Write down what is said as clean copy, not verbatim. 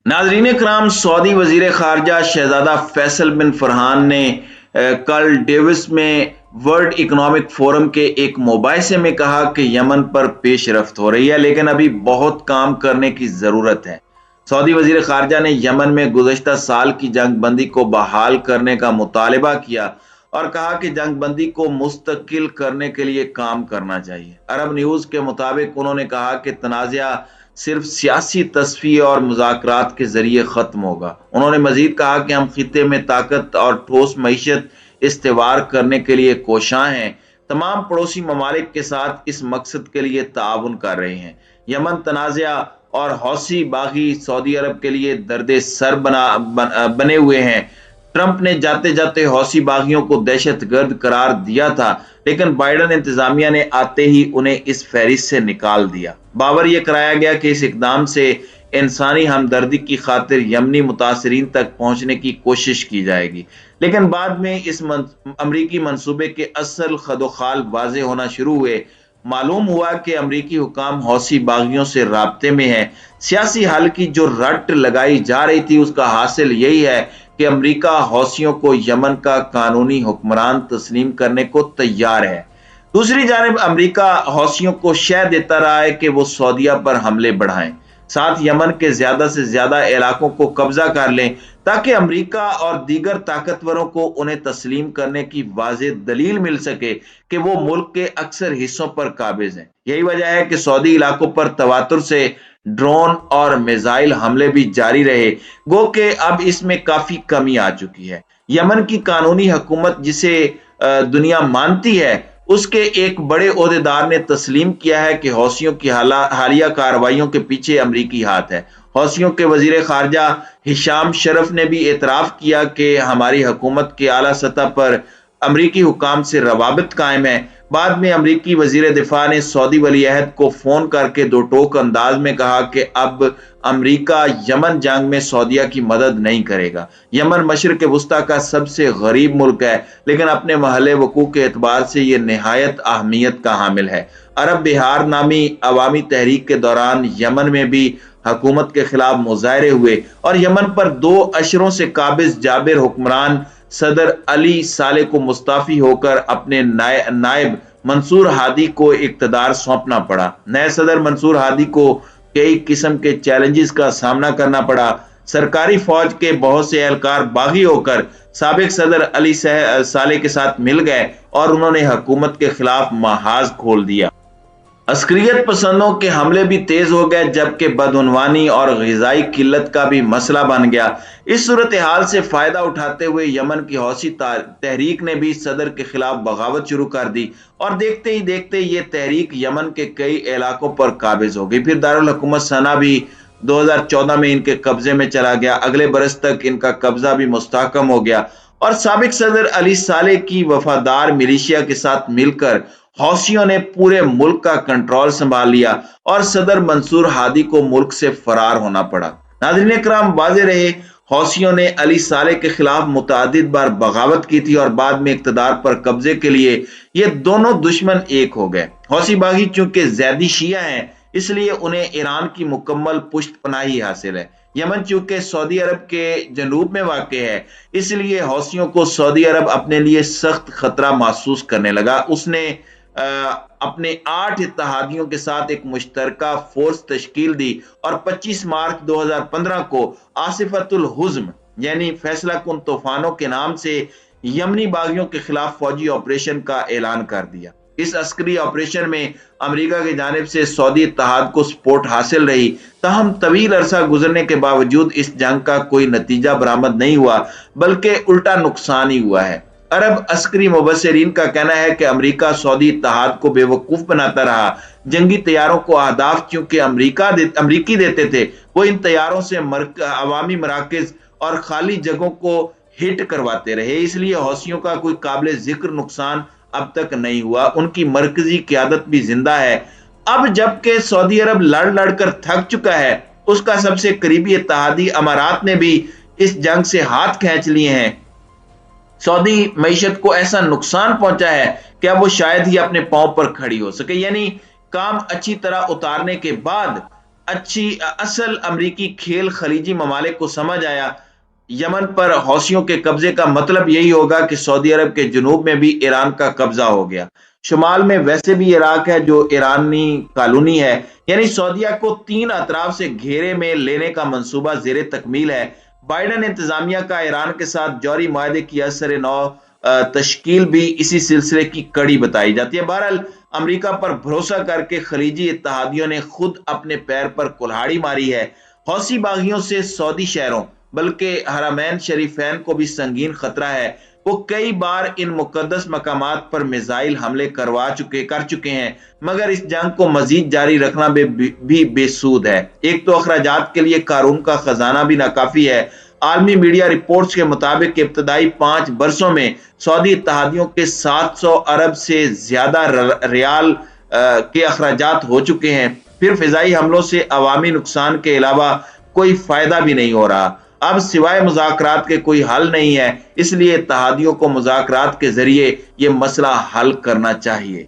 नाजरीन कराम, सऊदी वजीर खारजा शहजादा फैसल बिन फरहान ने कल डेविस में वर्ल्ड इकोनॉमिक फोरम के एक मुबाहिसे में कहा कि यमन पर पेशरफ्त हो रही है, लेकिन अभी बहुत काम करने की जरूरत है। सऊदी वजीर खारजा ने यमन में गुज़श्ता साल की जंग बंदी को बहाल करने का मुतालबा किया और कहा कि जंग बंदी को मुस्तकिल करने के लिए काम करना चाहिए। अरब न्यूज के मुताबिक उन्होंने कहा कि तनाज़ा सिर्फ सियासी तस्फिये और मुज़ाकरात के जरिए खत्म होगा। उन्होंने मजीद कहा कि हम खित्ते में ताकत और ठोस मईशत इस्तेवार करने के लिए कोशां हैं, तमाम पड़ोसी ममालिक के साथ इस मकसद के लिए ताउन कर रहे हैं। यमन तनाज़ा और हौसी बागी सऊदी अरब के लिए दर्द सर बने हुए हैं। ट्रंप ने जाते जाते हौसी बागियों को दहशतगर्द करार दिया था, लेकिन बाइडन इंतजामिया ने आते ही उन्हें इस फहरिस्त से निकाल दिया। बावर यह कराया गया कि इस इकदाम से इंसानी हमदर्दी की खातिर यमनी मुतासरीन तक पहुंचने की कोशिश की जाएगी, लेकिन बाद में इस अमरीकी मंसूबे के असल खदोखाल वाजे होना शुरू हुए। मालूम हुआ कि अमरीकी हुकाम हौसी बागियों से राब्ते में है। सियासी हल की जो रट लगाई जा रही थी, उसका हासिल यही है कि अमरीका हौसियों को यमन का कानूनी हुक्मरान तस्लीम करने को तैयार है। दूसरी जानिब अमरीका हौसियों को शह देता रहा है कि वो सऊदीया पर हमले बढ़ाएं, साथ यमन के ज्यादा से ज्यादा इलाकों को कब्जा कर लें, ताकि अमरीका और दीगर ताकतवरों को उन्हें तस्लीम करने की वाज़ेह दलील मिल सके कि वो मुल्क के अक्सर हिस्सों पर काबिज हैं। यही वजह है कि सऊदी इलाकों पर तवातुर से ड्रोन और मिसाइल हमले भी जारी रहे, गो कि अब इसमें काफी कमी आ चुकी है। यमन की कानूनी हुकूमत, जिसे दुनिया मानती है, उसके एक बड़े ओहदेदार ने तस्लीम किया है कि हौसियों की हालिया कार्रवाइयों के पीछे अमरीकी हाथ है। हौसियों के वजीर खारजा हिशाम शरफ ने भी एतराफ किया कि हमारी हुकूमत के आला सतह पर अमरीकी हुकाम से रवाबित कायम है। बाद में अमरीकी वजीर दिफा ने सऊदी वलीअहद को फोन करके दो टोक अंदाज में कहा कि अब अमरीका यमन जंग में सऊदीया की मदद नहीं करेगा। यमन मशरिक वस्ता का सबसे गरीब मुल्क है, लेकिन अपने महल वकूअ के एतबार से यह निहायत अहमियत का हामिल है। अरब बिहार नामी अवामी तहरीक के दौरान यमन में भी हुकूमत के खिलाफ मुजाहरे हुए और यमन पर 2 अशरों से काबिज जाबिर हुक्मरान सदर अली साले को मुस्ताफी होकर अपने नायब मंसूर हादी को इक्तदार सौंपना पड़ा। नए सदर मंसूर हादी को कई किस्म के चैलेंजेस का सामना करना पड़ा। सरकारी फौज के बहुत से एहलकार बागी होकर साबिक सदर अली साले के साथ मिल गए और उन्होंने हुकूमत के खिलाफ महाज खोल दिया। अस्करियत पसंदों के हमले भी तेज हो गए, जबकि बदउनवानी और ग़िज़ाई किल्लत का भी मसला बन गया। इस सूरत हाल से फायदा उठाते हुए यमन की हौसी तहरीक ने भी सदर के खिलाफ बगावत शुरू कर दी और देखते ही देखते ये तहरीक यमन के कई इलाकों पर काबिज हो गई। फिर दारुल हुकूमत सना भी 2014 में इनके कब्जे में चला गया। अगले बरस तक इनका कब्जा भी मुस्तहकम हो गया और साबिक सदर अली साले की वफादार मिलिशिया के साथ मिलकर हौसियों ने पूरे मुल्क का कंट्रोल संभाल लिया और सदर मंसूर हादी को मुल्क से फरार होना पड़ा। नाज़रीन कराम, वाज़ेह रहे, हौसियों ने अली साले के खिलाफ मुतअद्दिद बार बगावत की थी और बाद में इक़्तिदार पर कब्जे के लिए ये दोनों दुश्मन एक हो गए। हौसी बागी चूंकि ज़ैदी शिया हैं, इसलिए उन्हें ईरान की मुकम्मल पुष्ट पनाही हासिल है। यमन चूंकि सऊदी अरब के जनूब में वाक़ है, इसलिए हौसियों को सऊदी अरब अपने लिए सख्त खतरा महसूस करने लगा। उसने अपने 8 इत्तेहादियों के साथ एक मुश्तरका फोर्स तश्कील दी और 25 मार्च 2015 को आसिफतुल हुज्म यानी फैसला कुन तूफानों के नाम से यमनी बागियों के खिलाफ फौजी ऑपरेशन का ऐलान कर दिया। इस अस्करी ऑपरेशन में अमेरिका की जानिब से सऊदी इत्तेहाद को सपोर्ट हासिल रही, ताहम तवील अरसा गुजरने के बावजूद इस जंग का कोई नतीजा बरामद नहीं हुआ, बल्कि उल्टा नुकसान ही हुआ है। अरब अस्करी मुबस्सिरीन का कहना है कि अमेरिका सऊदी इत्तेहाद को बेवकूफ बनाता रहा। जंगी तैयारों को अहदाफ चूंकि अमरीकी देते थे, वो इन तैयारों से अवामी मराकज और खाली जगहों को हिट करवाते रहे, इसलिए हौसियों का कोई काबिल जिक्र नुकसान अब तक नहीं हुआ। उनकी मरकजी क़यादत भी जिंदा है। अब जबकि सऊदी अरब लड़ लड़ कर थक चुका है, उसका सबसे करीबी इत्तेहादी अमारात ने भी इस जंग से हाथ खींच लिए हैं। सऊदी मईशत को ऐसा नुकसान पहुंचा है कि अब वो शायद ही अपने पांव पर खड़ी हो सके। यानी काम अच्छी तरह उतारने के बाद اصل امریکی کھیل خلیجی ممالک کو سمجھ آیا۔ یمن پر حوثیوں کے قبضے کا مطلب یہی ہوگا کہ سعودی عرب کے جنوب میں بھی ایران کا قبضہ ہو گیا۔ شمال میں ویسے بھی عراق ہے جو ایرانی کالونی ہے، یعنی سعودیہ کو تین اطراف سے گھیرے میں لینے کا منصوبہ زیر تکمیل ہے۔ بائیڈن انتظامیہ کا ایران کے ساتھ جوہری معاہدے کی اثر نو تشکیل بھی اسی سلسلے کی کڑی بتائی جاتی ہے۔ بہرحال امریکہ پر بھروسہ کر کے خلیجی اتحادیوں نے خود اپنے پیر پر کلہاڑی ماری ہے۔ حوثی باغیوں سے سعودی شہروں بلکہ حرمین شریفین کو بھی سنگین خطرہ ہے۔ وہ کئی بار ان مقدس مقامات پر میزائل حملے کر چکے ہیں، مگر اس جنگ کو مزید جاری رکھنا بھی بے سود ہے۔ ایک تو اخراجات کے لیے قارون کا خزانہ بھی ناکافی ہے۔ عالمی میڈیا رپورٹس کے مطابق ابتدائی 5 برسوں میں سعودی اتحادیوں کے 700 ارب سے زیادہ ریال کے اخراجات ہو چکے ہیں۔ پھر فضائی حملوں سے عوامی نقصان کے علاوہ کوئی فائدہ بھی نہیں ہو رہا۔ اب سوائے مذاکرات کے کوئی حل نہیں ہے، اس لیے اتحادیوں کو مذاکرات کے ذریعے یہ مسئلہ حل کرنا چاہیے۔